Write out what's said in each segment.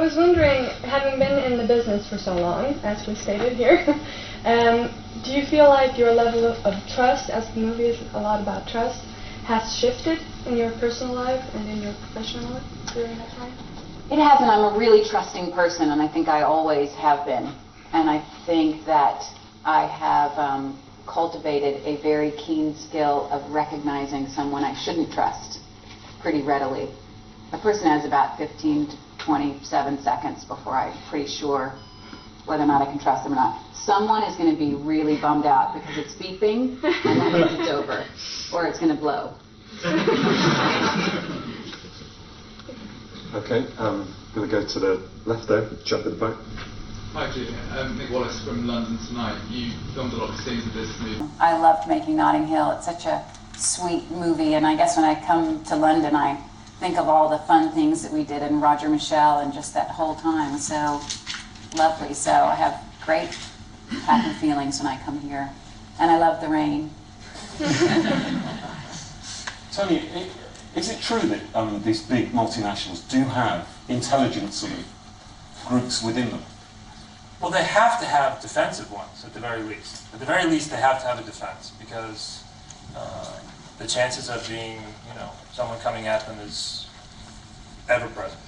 was wondering, having been in the business for so long, as we stated here, do you feel like your level of trust, as the movie is a lot about trust, has shifted in your personal life and in your professional life during that time? It has, and I'm a really trusting person, and I think I always have been. And I think that I have cultivated a very keen skill of recognizing someone I shouldn't trust pretty readily. A person has about 15 to 27 seconds before I'm pretty sure whether or not I can trust them or not. Someone is going to be really bummed out because it's beeping, and that means it's over, or it's going to blow. Okay, going to go to the left there, chap at the back. Hi Julia, Nick Wallace from London Tonight. You filmed a lot of scenes of this movie. I loved making Notting Hill. It's such a sweet movie, and I guess when I come to London I think of all the fun things that we did in Roger Michelle and just that whole time. So lovely. So I have great happy feelings when I come here, and I love the rain. Tony, is it true that these big multinationals do have intelligence sort of groups within them? Well, they have to have defensive ones, at the very least. At the very least, they have to have a defense, because the chances of being, someone coming at them is ever present.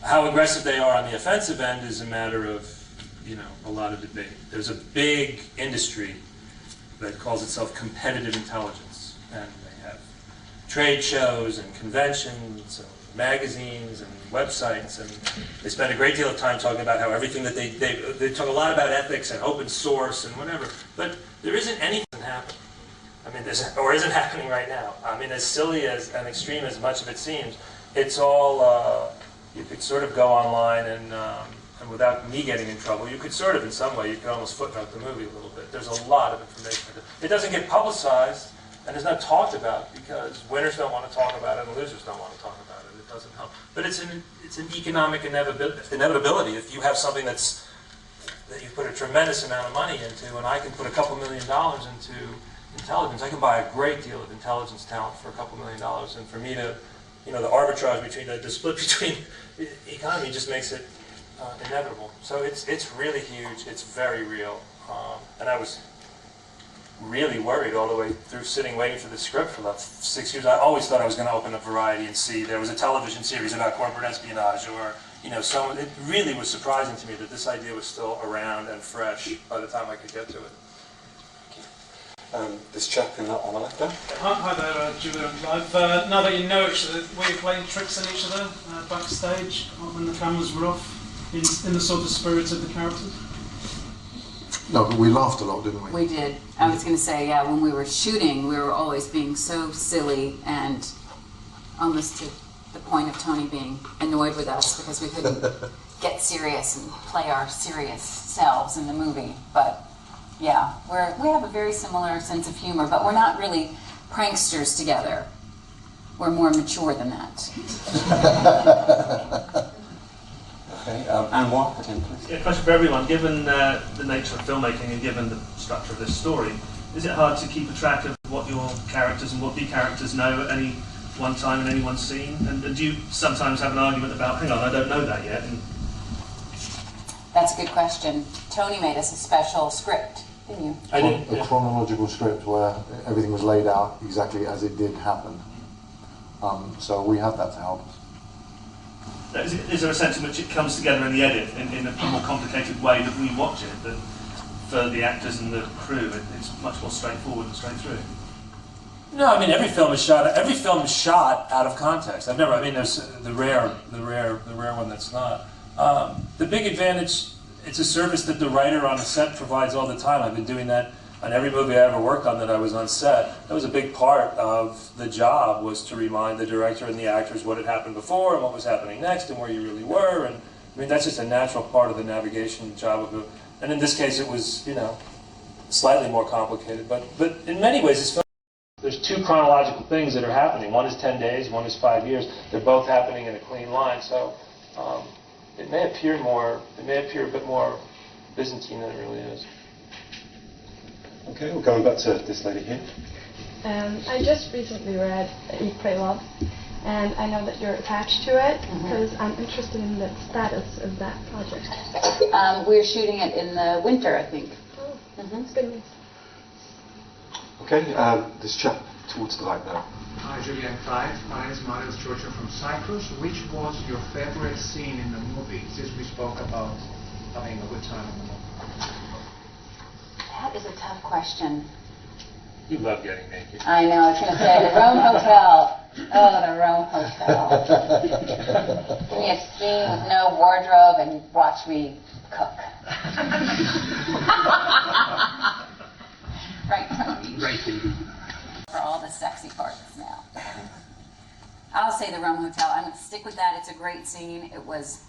How aggressive they are on the offensive end is a matter of, a lot of debate. There's a big industry that calls itself competitive intelligence, and they have trade shows and conventions and magazines and websites, and they spend a great deal of time talking about how everything that they talk a lot about ethics and open source and whatever, but there isn't anything happening. I mean, or isn't happening right now. I mean, as silly as and extreme as much of it seems, it's all, you could sort of go online and without me getting in trouble, you could sort of, in some way, you could almost footnote the movie a little bit. There's a lot of information. It doesn't get publicized, and it's not talked about because winners don't want to talk about it and losers don't want to talk about it. It doesn't help. But it's an economic inevitability. If you have something that you put a tremendous amount of money into, and I can put a couple $1 million into intelligence, I can buy a great deal of intelligence talent for a couple $1 million. And for me to, the arbitrage between the split between the economy just makes it inevitable. So it's really huge. It's very real. And I was really worried all the way through sitting waiting for the script for about 6 years. I always thought I was going to open up Variety and see there was a television series about corporate espionage, or someone. It really was surprising to me that this idea was still around and fresh by the time I could get to it. This chap on the left there. Hi there, Julia and Clive. Now that you know each other, were you playing tricks on each other backstage when the cameras were off, in the sort of spirit of the characters? No, but we laughed a lot, didn't we? We did. I was going to say, yeah, when we were shooting, we were always being so silly and almost to the point of Tony being annoyed with us because we couldn't get serious and play our serious selves in the movie. But yeah, we have a very similar sense of humor, but we're not really pranksters together. We're more mature than that. Okay, and what? Again, please. Yeah, question for everyone. Given the nature of filmmaking and given the structure of this story, is it hard to keep a track of what your characters and would-be characters know at any one time in any one scene? And do you sometimes have an argument about, hang on, I don't know that yet? And that's a good question. Tony made us a special script, didn't you? I did. A chronological script where everything was laid out exactly as it did happen. So we have that to help us. Is there a sense in which it comes together in the edit in a more complicated way that we watch it, that for the actors and the crew it's much more straightforward and straight through? No, I mean every film is shot out of context. There's the rare one that's not. The big advantage, it's a service that the writer on a set provides all the time. I've been doing that on every movie I ever worked on that I was on set. That was a big part of the job, was to remind the director and the actors what had happened before and what was happening next and where you really were. And I mean, that's just a natural part of the navigation job of it. And in this case, it was, slightly more complicated. But in many ways, there's two chronological things that are happening. One is 10 days, one is 5 years. They're both happening in a clean line. So it may appear a bit more Byzantine than it really is. Okay, we're going back to this lady here. I just recently read Eat, Pray, Love, and I know that you're attached to it because I'm interested in the status of that project. We're shooting it in the winter, I think. Oh, that's good news. Okay, this chap towards the right there. Hi, Julia and Clive. My name is Marius Georgia from Cyprus. Which was your favorite scene in the movie? Since we spoke about having a good time in the movie. That is a tough question. You love getting naked. I know, I was going to say the Rome Hotel. Oh, the Rome Hotel. Give me a scene with no wardrobe and watch me cook. Right. For all the sexy parts now. I'll say the Rome Hotel. I'm going to stick with that. It's a great scene. It was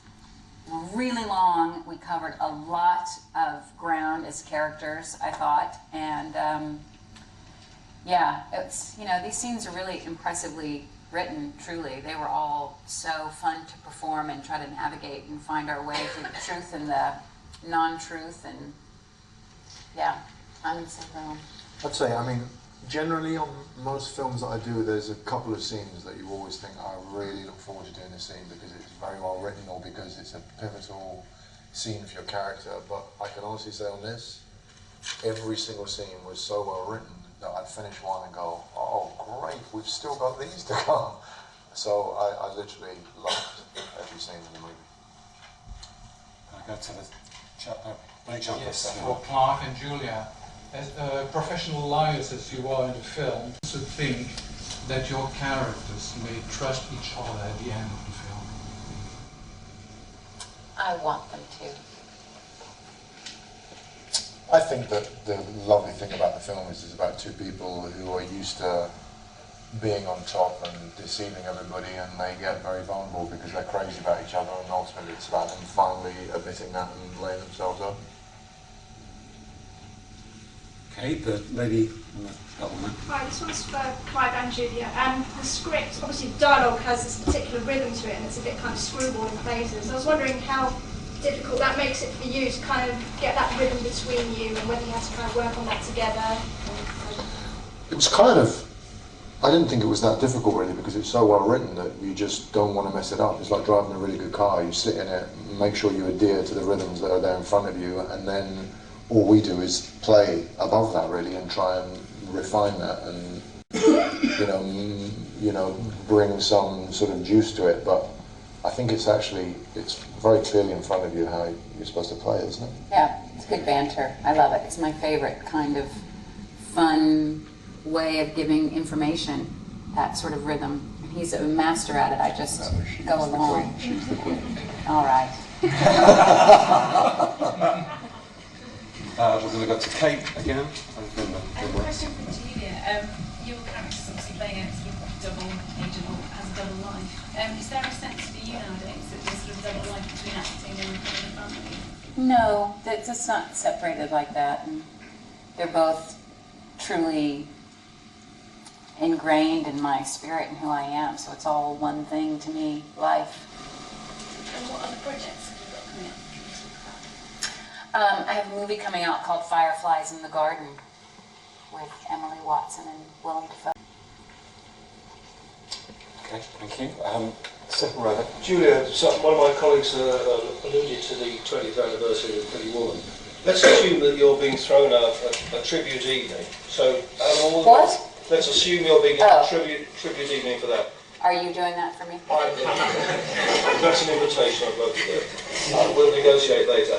really long. We covered a lot of ground as characters, I thought. And yeah, it's, you know, these scenes are really impressively written, truly. They were all so fun to perform and try to navigate and find our way through the truth and the non-truth. And yeah, I'm going to say Rome. I'd say, I mean, generally on most films that I do, there's a couple of scenes that you always think, I really look forward to doing this scene because it's very well written or because it's a pivotal scene for your character. But I can honestly say on this, every single scene was so well written that I'd finish one and go, oh great, we've still got these to come. So I literally loved every scene in the movie. I go to the chap, blue jumper. Yes, for Clive and Julia. As professional liars as you are in the film, to think that your characters may trust each other at the end of the film. I want them to. I think that the lovely thing about the film is it's about two people who are used to being on top and deceiving everybody, and they get very vulnerable because they're crazy about each other, and ultimately it's about them finally admitting that and laying themselves up. Okay, the lady on the ottoman. Hi, this one's for Clive and Julia. The script, obviously the dialogue has this particular rhythm to it and it's a bit kind of screwball in places. I was wondering how difficult that makes it for you to kind of get that rhythm between you and whether you have to kind of work on that together. It was kind of, I didn't think it was that difficult really because it's so well written that you just don't want to mess it up. It's like driving a really good car. You sit in it, make sure you adhere to the rhythms that are there in front of you, and then all we do is play above that really and try and refine that and you know bring some sort of juice to it. But I think it's very clearly in front of you how you're supposed to play it, isn't it? Yeah, it's good banter. I love it. It's my favorite kind of fun way of giving information, that sort of rhythm. And he's a master at it. I just go along. She's the queen. All right. We're going to go to Kate again. Question for Julia. Your character's obviously playing a sort of double agent or has a double life. Is there a sense for you nowadays that there's sort of double life between acting and the family? No, it's not separated like that. And they're both truly ingrained in my spirit and who I am. So it's all one thing to me, life. And what other projects have you got coming up? I have a movie coming out called Fireflies in the Garden with Emily Watson and Willem Dafoe. Okay, thank you. Second row. Julia, one of my colleagues alluded to the 20th anniversary of Pretty Woman. Let's assume that you're being thrown a tribute evening. So, what? Let's assume you're being a tribute evening for that. Are you doing that for me? That's an invitation, I'd love to do. We'll negotiate later.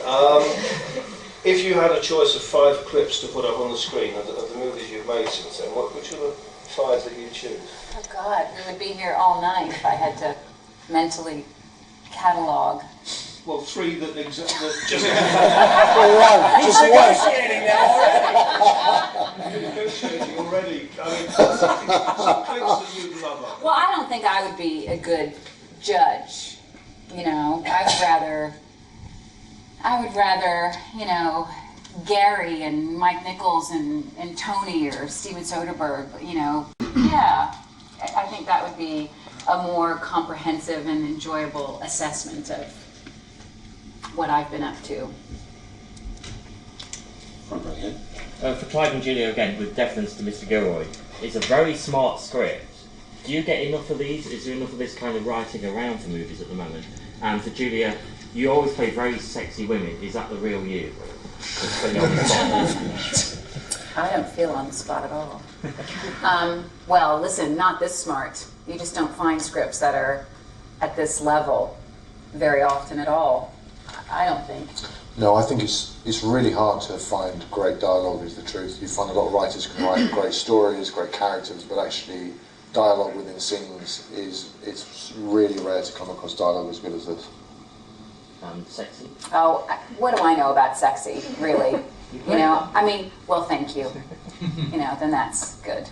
If you had a choice of 5 clips to put up on the screen of the movies you've made since then, which are the 5 that you choose? Oh God, we would be here all night if I had to mentally catalogue. Well, 3 that just... He's negotiating now You're negotiating already. I mean, some clips that you'd love. Well, I don't think I would be a good judge. You know, I would rather, you know, Gary and Mike Nichols and Tony or Steven Soderbergh, you know. Yeah, I think that would be a more comprehensive and enjoyable assessment of what I've been up to. For Clive and Julia again, with deference to Mr. Gilroy, it's a very smart script. Do you get enough of these? Is there enough of this kind of writing around for movies at the moment? And for Julia, you always play very sexy women. Is that the real you? I don't feel on the spot at all. Well, listen, not this smart. You just don't find scripts that are at this level very often at all. I don't think. No, I think it's really hard to find great dialogue, is the truth. You find a lot of writers can write great stories, great characters, but actually dialogue within scenes it's really rare to come across dialogue as good as this. Sexy? Oh, what do I know about sexy, really? You know, I mean, well, thank you. You know, then that's good.